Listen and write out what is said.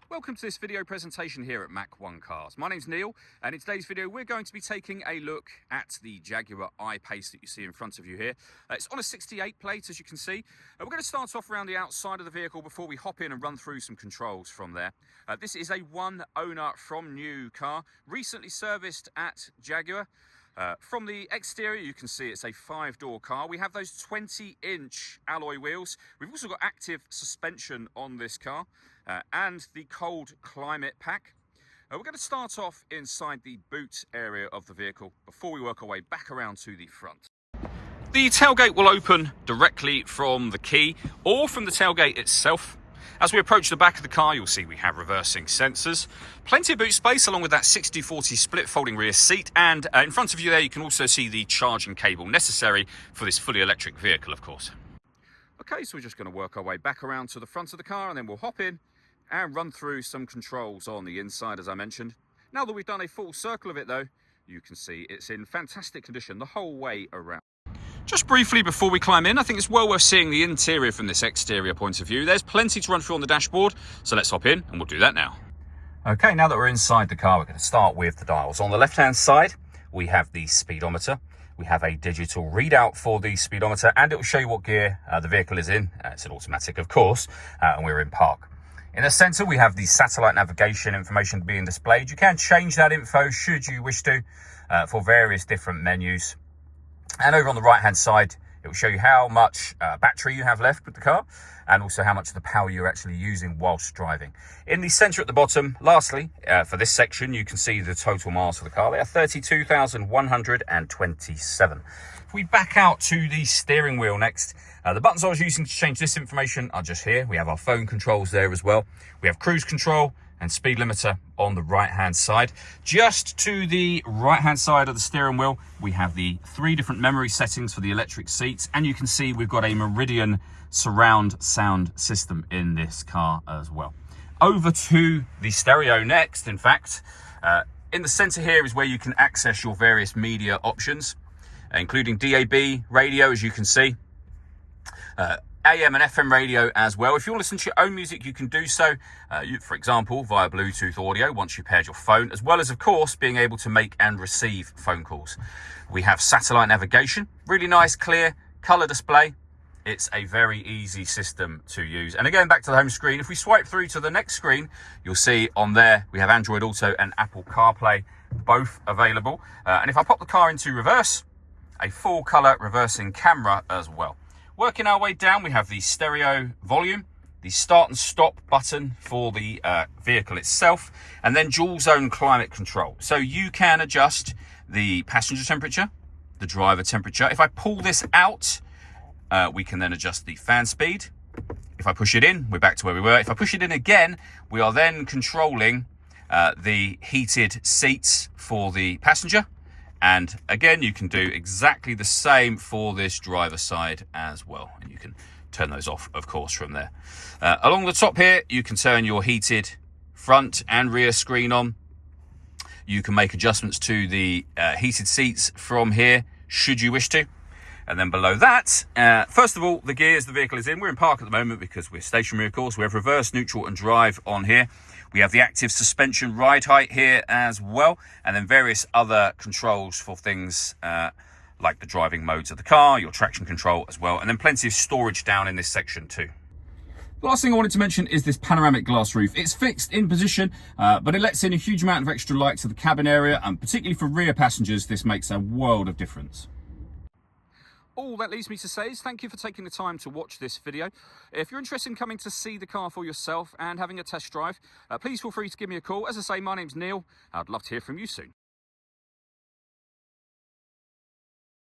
Welcome to this video presentation here at Mach 1 Cars. My name's Neil, and in today's video we're going to be taking a look at the Jaguar I-Pace that you see in front of you here. It's on a 68 plate, as you can see. We're going to start off around the outside of the vehicle before we hop in and run through some controls from there. This is a one owner from new car, recently serviced at Jaguar. From the exterior, you can see it's a 5-door car. We have those 20-inch alloy wheels. We've also got active suspension on this car and the cold climate pack. We're going to start off inside the boot area of the vehicle before we work our way back around to the front. The tailgate will open directly from the key or from the tailgate itself. As we approach the back of the car, you'll see we have reversing sensors, plenty of boot space along with that 60-40 split folding rear seat, and in front of you there you can also see the charging cable necessary for this fully electric vehicle, of course. Okay, so we're just going to work our way back around to the front of the car and then we'll hop in and run through some controls on the inside, as I mentioned. Now that we've done a full circle of it though, you can see it's in fantastic condition the whole way around. Just briefly before we climb in, I think it's well worth seeing the interior from this exterior point of view. There's plenty to run through on the dashboard, so let's hop in and we'll do that now. Okay, now that we're inside the car, we're going to start with the dials. On the left-hand side, we have the speedometer. We have a digital readout for the speedometer, and it will show you what gear the vehicle is in. It's an automatic, of course, and we're in park. In the center, we have the satellite navigation information being displayed. You can change that info should you wish to for various different menus. And over on the right hand side, it will show you how much battery you have left with the car and also how much of the power you're actually using whilst driving. In the center at the bottom, lastly, for this section, you can see the total miles of the car. They are 32,127. If we back out to the steering wheel next, the buttons I was using to change this information are just here. We have our phone controls there as well. We have cruise control and speed limiter on the right hand side. Just to the right hand side of the steering wheel, we have the 3 different memory settings for the electric seats, and you can see we've got a Meridian surround sound system in this car as well. Over to the stereo next. In fact, in the center here is where you can access your various media options, including DAB radio, as you can see, AM and FM radio as well. If you want to listen to your own music, you can do so, for example, via Bluetooth audio once you've paired your phone, as well as, of course, being able to make and receive phone calls. We have satellite navigation, really nice, clear color display. It's a very easy system to use. And again, back to the home screen, if we swipe through to the next screen, you'll see on there we have Android Auto and Apple CarPlay, both available. And if I pop the car into reverse, a full color reversing camera as well. Working our way down, we have the stereo volume, the start and stop button for the vehicle itself, and then dual zone climate control. So you can adjust the passenger temperature, the driver temperature. If I pull this out, we can then adjust the fan speed. If I push it in, we're back to where we were. If I push it in again, we are then controlling the heated seats for the passenger. And again, you can do exactly the same for this driver side as well. And you can turn those off, of course, from there. Along the top here, you can turn your heated front and rear screen on. You can make adjustments to the heated seats from here, should you wish to. And then below that, first of all, the gears the vehicle is in. We're in park at the moment because we're stationary, of course. We have reverse, neutral and drive on here. We have the active suspension ride height here as well, and then various other controls for things like the driving modes of the car, your traction control as well, and then plenty of storage down in this section too. The last thing I wanted to mention is this panoramic glass roof. It's fixed in position, but it lets in a huge amount of extra light to the cabin area, and particularly for rear passengers, this makes a world of difference. All that leaves me to say is thank you for taking the time to watch this video. If you're interested in coming to see the car for yourself and having a test drive, please feel free to give me a call. As I say, my name's Neil. I'd love to hear from you soon.